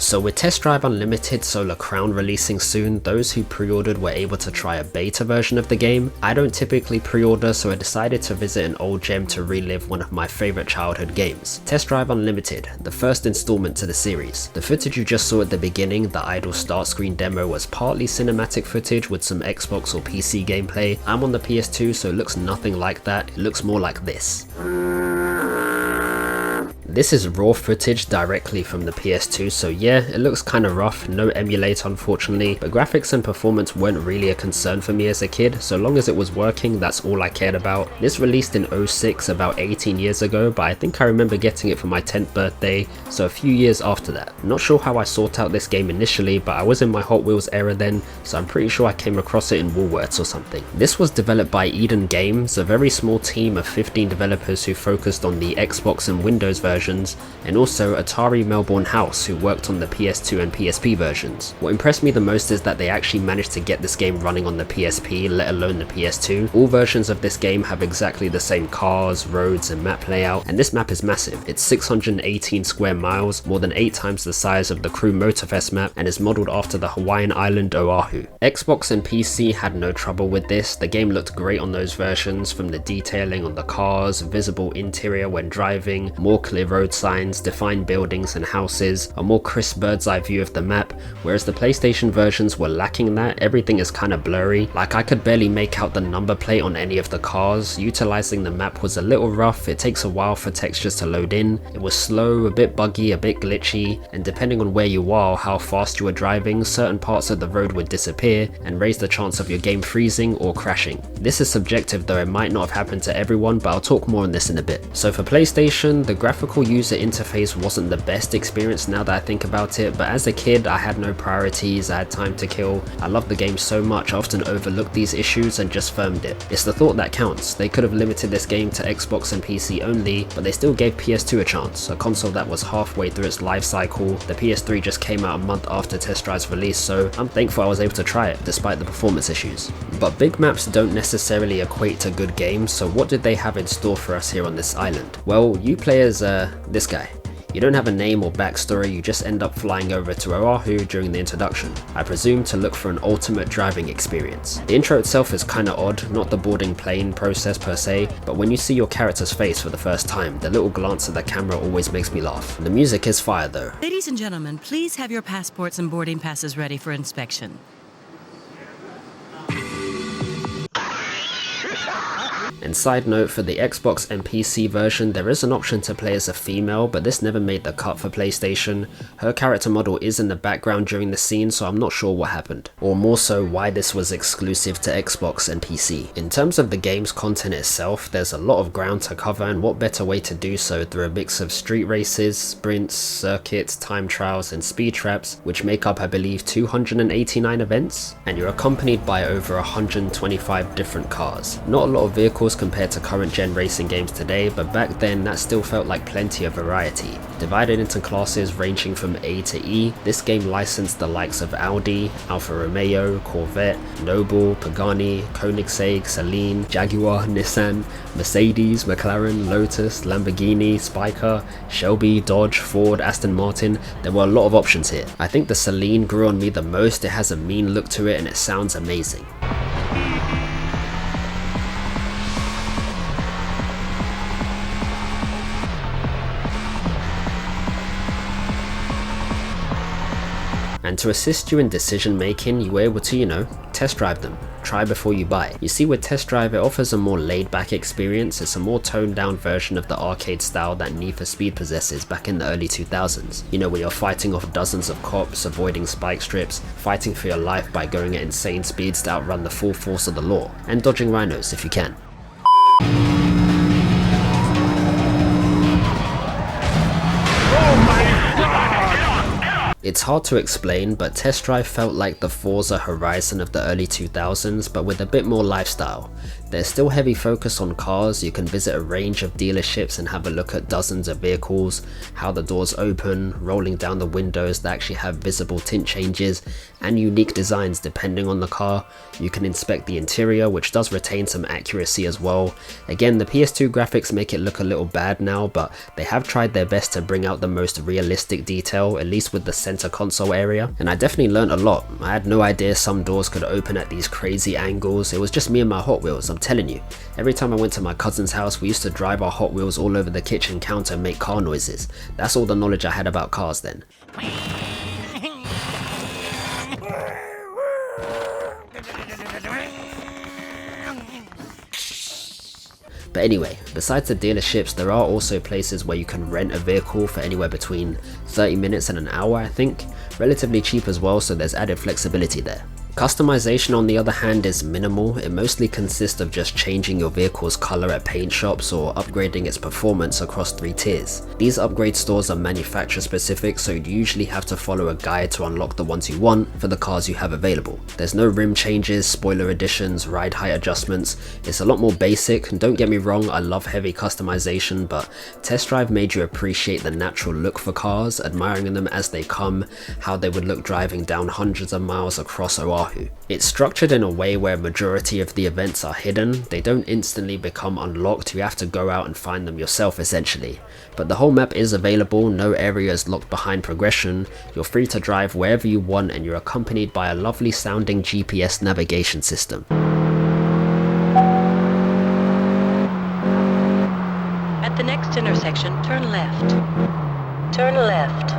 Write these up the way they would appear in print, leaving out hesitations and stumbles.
So with Test Drive Unlimited Solar Crown releasing soon, those who pre-ordered were able to try a beta version of the game. I don't typically pre-order, so I decided to visit an old gem to relive one of my favourite childhood games. Test Drive Unlimited, the first installment to the series. The footage you just saw at the beginning, the idle start screen demo, was partly cinematic footage with some Xbox or PC gameplay. I'm on the PS2, so it looks nothing like that, it looks more like this. This is raw footage directly from the PS2, so yeah, it looks kinda rough, no emulator unfortunately, but graphics and performance weren't really a concern for me as a kid. So long as it was working, that's all I cared about. This released in 06, about 18 years ago, but I think I remember getting it for my 10th birthday, so a few years after that. Not sure how I sought out this game initially, but I was in my Hot Wheels era then, so I'm pretty sure I came across it in Woolworths or something. This was developed by Eden Games, a very small team of 15 developers who focused on the Xbox and Windows versions, and also Atari Melbourne House, who worked on the PS2 and PSP versions. What impressed me the most is that they actually managed to get this game running on the PSP, let alone the PS2. All versions of this game have exactly the same cars, roads and map layout, and this map is massive. It's 618 square miles, more than 8 times the size of the Crew Motorfest map, and is modelled after the Hawaiian island Oahu. Xbox and PC had no trouble with this. The game looked great on those versions, from the detailing on the cars, visible interior when driving, more clear road signs, defined buildings and houses, a more crisp bird's eye view of the map, whereas the PlayStation versions were lacking that. Everything is kinda blurry, like I could barely make out the number plate on any of the cars. Utilizing the map was a little rough, it takes a while for textures to load in, it was slow, a bit buggy, a bit glitchy, and depending on where you are or how fast you were driving, certain parts of the road would disappear and raise the chance of your game freezing or crashing. This is subjective though, it might not have happened to everyone, but I'll talk more on this in a bit. So for PlayStation, the graphical user interface wasn't the best experience now that I think about it, but as a kid I had no priorities, I had time to kill, I loved the game so much I often overlooked these issues and just firmed it. It's the thought that counts. They could have limited this game to Xbox and PC only, but they still gave PS2 a chance, a console that was halfway through its life cycle. The PS3 just came out a month after Test Drive's release, so I'm thankful I was able to try it despite the performance issues. But big maps don't necessarily equate to good games, so what did they have in store for us here on this island? Well, you play as this guy. You don't have a name or backstory, you just end up flying over to Oahu during the introduction, I presume to look for an ultimate driving experience. The intro itself is kinda odd, not the boarding plane process per se, but when you see your character's face for the first time, the little glance at the camera always makes me laugh. The music is fire though. Ladies and gentlemen, please have your passports and boarding passes ready for inspection. And side note, for the Xbox and PC version there is an option to play as a female, but this never made the cut for PlayStation. Her character model is in the background during the scene, so I'm not sure what happened, or more so why this was exclusive to Xbox and PC. In terms of the game's content itself, there's a lot of ground to cover, and what better way to do so through a mix of street races, sprints, circuits, time trials and speed traps, which make up I believe 289 events, and you're accompanied by over 125 different cars. Not a lot of vehicles compared to current gen racing games today, but back then that still felt like plenty of variety. Divided into classes ranging from A to E, this game licensed the likes of Audi, Alfa Romeo, Corvette, Noble, Pagani, Koenigsegg, Saleen, Jaguar, Nissan, Mercedes, McLaren, Lotus, Lamborghini, Spyker, Shelby, Dodge, Ford, Aston Martin. There were a lot of options here. I think the Saleen grew on me the most. It has a mean look to it and it sounds amazing. And to assist you in decision making, you were able to, test drive them. Try before you buy. You see, with Test Drive it offers a more laid back experience. It's a more toned down version of the arcade style that Need for Speed possesses back in the early 2000s. Where you're fighting off dozens of cops, avoiding spike strips, fighting for your life by going at insane speeds to outrun the full force of the law, and dodging rhinos if you can. It's hard to explain, but Test Drive felt like the Forza Horizon of the early 2000s, but with a bit more lifestyle. There's still heavy focus on cars. You can visit a range of dealerships and have a look at dozens of vehicles, how the doors open, rolling down the windows that actually have visible tint changes and unique designs depending on the car. You can inspect the interior, which does retain some accuracy as well. Again, the PS2 graphics make it look a little bad now, but they have tried their best to bring out the most realistic detail, at least with the center console area, and I definitely learned a lot. I had no idea some doors could open at these crazy angles. It was just me and my Hot Wheels, I'm telling you. Every time I went to my cousin's house, we used to drive our Hot Wheels all over the kitchen counter and make car noises. That's all the knowledge I had about cars then. But anyway, besides the dealerships, there are also places where you can rent a vehicle for anywhere between 30 minutes and an hour, I think. Relatively cheap as well, so there's added flexibility there. Customization on the other hand is minimal. It mostly consists of just changing your vehicle's color at paint shops or upgrading its performance across 3 tiers. These upgrade stores are manufacturer specific, so you'd usually have to follow a guide to unlock the ones you want for the cars you have available. There's no rim changes, spoiler additions, ride height adjustments. It's a lot more basic, and don't get me wrong, I love heavy customization, but Test Drive made you appreciate the natural look for cars, admiring them as they come, how they would look driving down hundreds of miles across Oahu. It's structured in a way where a majority of the events are hidden. They don't instantly become unlocked, you have to go out and find them yourself essentially. But the whole map is available, no area is locked behind progression, you're free to drive wherever you want, and you're accompanied by a lovely sounding GPS navigation system. At the next intersection, turn left. Turn left.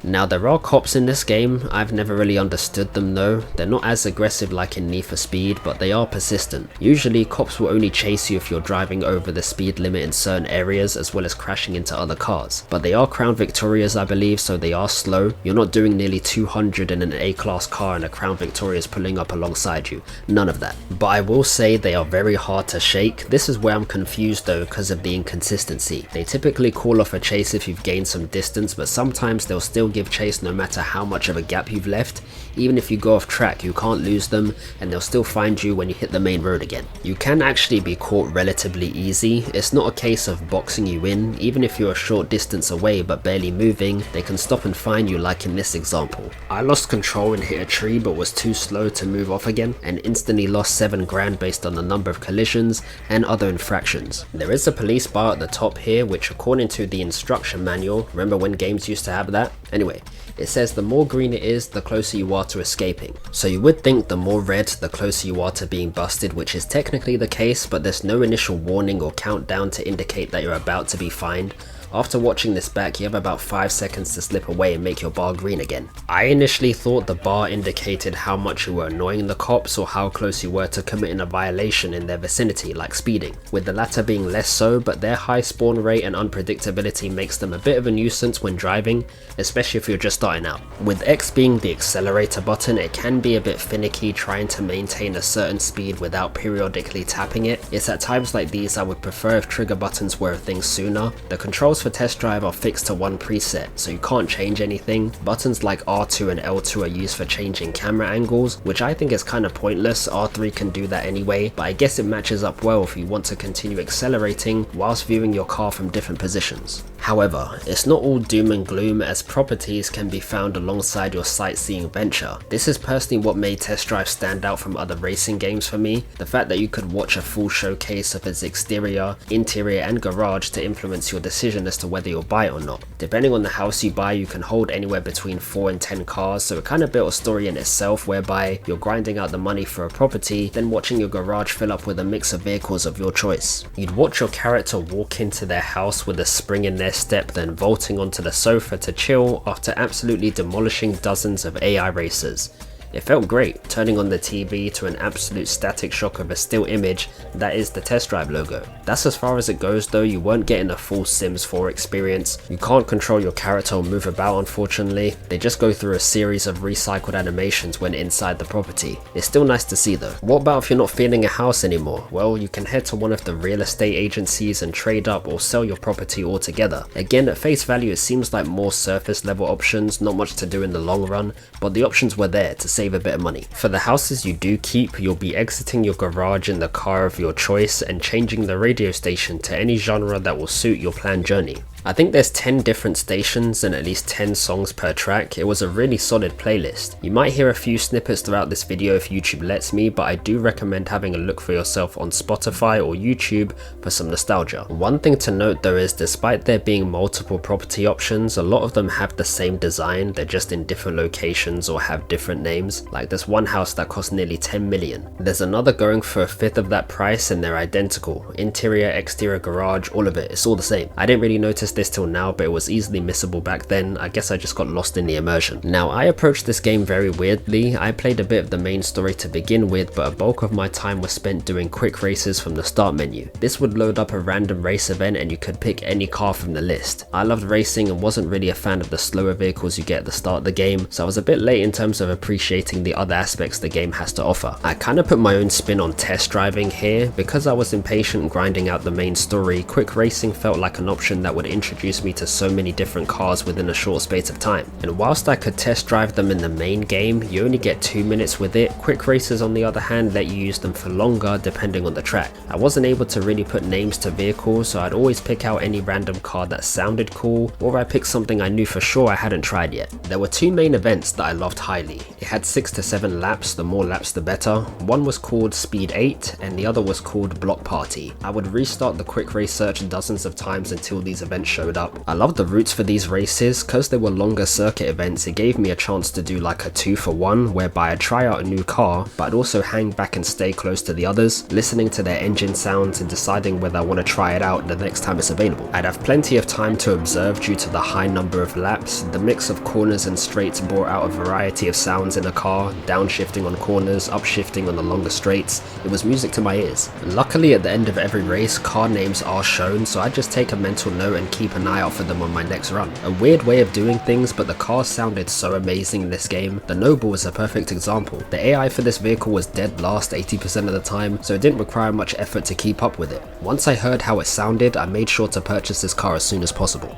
Now there are cops in this game. I've never really understood them though. They're not as aggressive like in Need for Speed, but they are persistent. Usually cops will only chase you if you're driving over the speed limit in certain areas, as well as crashing into other cars. But they are Crown Victorias, I believe, so they are slow. You're not doing nearly 200 in an A-class car and a Crown Victoria is pulling up alongside you. None of that. But I will say they are very hard to shake. This is where I'm confused though because of the inconsistency. They typically call off a chase if you've gained some distance, but sometimes they'll still give chase no matter how much of a gap you've left. Even if you go off track, you can't lose them, and they'll still find you when you hit the main road again. You can actually be caught relatively easy. It's not a case of boxing you in. Even if you're a short distance away but barely moving, they can stop and find you, like in this example. I lost control and hit a tree but was too slow to move off again, and instantly lost 7 grand based on the number of collisions and other infractions. There is a police bar at the top here, which according to the instruction manual, remember when games used to have that? Anyway, it says the more green it is, the closer you are to escaping. So you would think the more red, the closer you are to being busted, which is technically the case, but there's no initial warning or countdown to indicate that you're about to be fined. After watching this back, you have about 5 seconds to slip away and make your bar green again. I initially thought the bar indicated how much you were annoying the cops or how close you were to committing a violation in their vicinity, like speeding, with the latter being less so, but their high spawn rate and unpredictability makes them a bit of a nuisance when driving, especially if you're just starting out. With X being the accelerator button, it can be a bit finicky trying to maintain a certain speed without periodically tapping it. It's at times like these I would prefer if trigger buttons were a thing sooner. The controls for Test Drive are fixed to one preset, so you can't change anything. Buttons like R2 and L2 are used for changing camera angles, which I think is kind of pointless. R3 can do that anyway, but I guess it matches up well if you want to continue accelerating whilst viewing your car from different positions. However, it's not all doom and gloom, as properties can be found alongside your sightseeing venture. This is personally what made Test Drive stand out from other racing games for me. The fact that you could watch a full showcase of its exterior, interior and garage to influence your decision as to whether you'll buy it or not. Depending on the house you buy, you can hold anywhere between 4 and 10 cars, so it kind of built a story in itself whereby you're grinding out the money for a property, then watching your garage fill up with a mix of vehicles of your choice. You'd watch your character walk into their house with a spring in their step, then vaulting onto the sofa to chill after absolutely demolishing dozens of AI racers. It felt great, turning on the TV to an absolute static shock of a still image that is the Test Drive logo. That's as far as it goes though. You weren't getting a full Sims 4 experience. You can't control your character or move about, unfortunately. They just go through a series of recycled animations when inside the property. It's still nice to see though. What about if you're not feeling a house anymore? Well, you can head to one of the real estate agencies and trade up or sell your property altogether. Again, at face value it seems like more surface level options, not much to do in the long run, but the options were there to save a bit of money. For the houses you do keep, you'll be exiting your garage in the car of your choice and changing the radio station to any genre that will suit your planned journey. I think there's 10 different stations and at least 10 songs per track. It was a really solid playlist. You might hear a few snippets throughout this video if YouTube lets me, but I do recommend having a look for yourself on Spotify or YouTube for some nostalgia. One thing to note though is despite there being multiple property options, a lot of them have the same design, they're just in different locations or have different names. Like there's one house that costs nearly 10 million. There's another going for a fifth of that price and they're identical. Interior, exterior, garage, all of it, it's all the same. I didn't really notice this till now, but it was easily missable back then. I guess I just got lost in the immersion. Now I approached this game very weirdly. I played a bit of the main story to begin with, but a bulk of my time was spent doing quick races from the start menu. This would load up a random race event and you could pick any car from the list. I loved racing and wasn't really a fan of the slower vehicles you get at the start of the game, so I was a bit late in terms of appreciating the other aspects the game has to offer. I kind of put my own spin on test driving here. Because I was impatient grinding out the main story, quick racing felt like an option that would introduce me to so many different cars within a short space of time. And whilst I could test drive them in the main game, you only get 2 minutes with it. Quick races on the other hand let you use them for longer depending on the track. I wasn't able to really put names to vehicles, so I'd always pick out any random car that sounded cool, or I picked something I knew for sure I hadn't tried yet. There were 2 main events that I loved highly. It had 6 to 7 laps, the more laps the better. One was called Speed 8 and the other was called Block Party. I would restart the quick race search dozens of times until these events showed up. I loved the routes for these races. Cause they were longer circuit events, it gave me a chance to do like a 2-for-1 whereby I'd try out a new car, but I'd also hang back and stay close to the others, listening to their engine sounds and deciding whether I want to try it out the next time it's available. I'd have plenty of time to observe due to the high number of laps. The mix of corners and straights brought out a variety of sounds in a car, downshifting on corners, upshifting on the longer straights. It was music to my ears. Luckily at the end of every race, car names are shown, so I just take a mental note and keep an eye out for them on my next run. A weird way of doing things, but the cars sounded so amazing in this game. The Noble is a perfect example. The AI for this vehicle was dead last 80% of the time, so it didn't require much effort to keep up with it. Once I heard how it sounded, I made sure to purchase this car as soon as possible.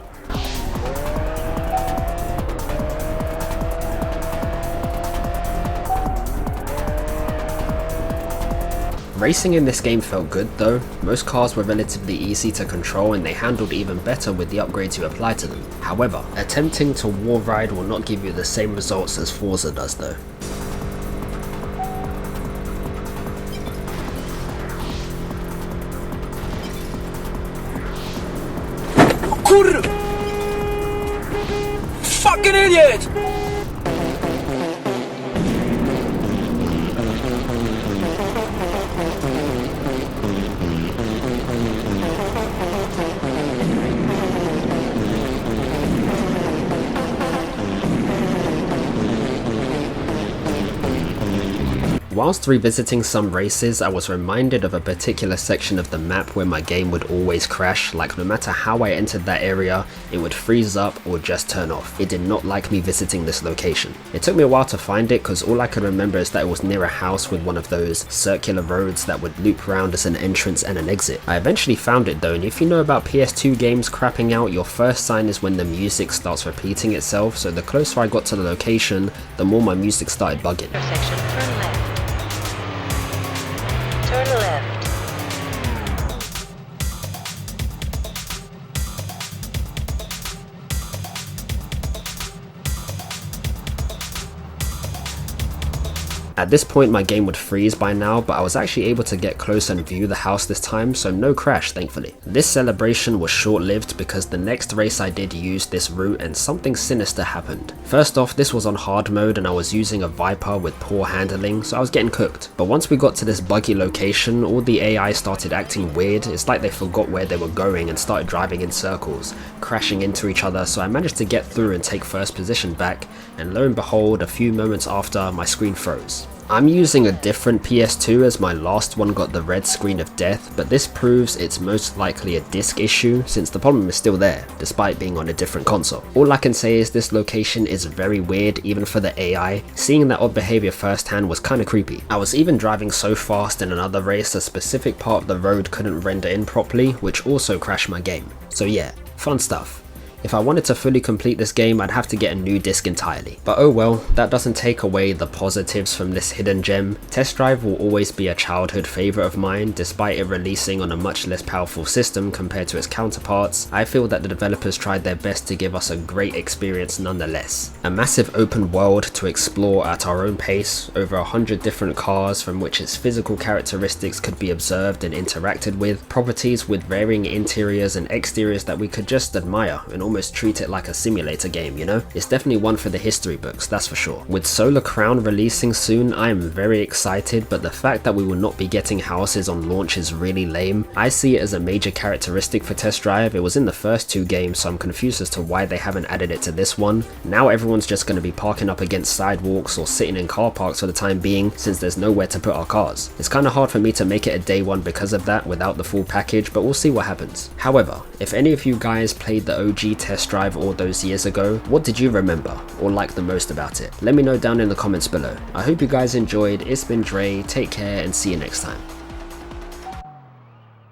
Racing in this game felt good though. Most cars were relatively easy to control and they handled even better with the upgrades you apply to them. However, attempting to wall ride will not give you the same results as Forza does though. Fucking idiot! Whilst revisiting some races, I was reminded of a particular section of the map where my game would always crash. Like no matter how I entered that area, it would freeze up or just turn off. It did not like me visiting this location. It took me a while to find it because all I could remember is that it was near a house with one of those circular roads that would loop around as an entrance and an exit. I eventually found it though, and if you know about PS2 games crapping out, your first sign is when the music starts repeating itself, so the closer I got to the location, the more my music started bugging. Intersection, turn left. Turn left. At this point my game would freeze by now, but I was actually able to get close and view the house this time, so no crash thankfully. This celebration was short-lived because the next race I did used this route and something sinister happened. First off, this was on hard mode and I was using a Viper with poor handling, so I was getting cooked. But once we got to this buggy location, all the AI started acting weird. It's like they forgot where they were going and started driving in circles, crashing into each other, so I managed to get through and take first position back, and lo and behold, a few moments after, my screen froze. I'm using a different PS2 as my last one got the red screen of death, but this proves it's most likely a disc issue since the problem is still there, despite being on a different console. All I can say is this location is very weird even for the AI. Seeing that odd behavior firsthand was kinda creepy. I was even driving so fast in another race a specific part of the road couldn't render in properly, which also crashed my game. So yeah, fun stuff. If I wanted to fully complete this game, I'd have to get a new disc entirely. But oh well, that doesn't take away the positives from this hidden gem. Test Drive will always be a childhood favourite of mine, despite it releasing on a much less powerful system compared to its counterparts. I feel that the developers tried their best to give us a great experience nonetheless. A massive open world to explore at our own pace, over 100 different cars from which its physical characteristics could be observed and interacted with, properties with varying interiors and exteriors that we could just admire and almost treat it like a simulator game, you know? It's definitely one for the history books, that's for sure. With Solar Crown releasing soon, I am very excited, but the fact that we will not be getting houses on launch is really lame. I see it as a major characteristic for Test Drive. It was in the first 2 games, so I'm confused as to why they haven't added it to this one. Now everyone's just going to be parking up against sidewalks or sitting in car parks for the time being, since there's nowhere to put our cars. It's kind of hard for me to make it a day one because of that without the full package, but we'll see what happens. However, if any of you guys played the OG Test Drive all those years ago, what did you remember or like the most about it? Let me know down in the comments below. I hope you guys enjoyed. It's been Dre, take care and see you next time.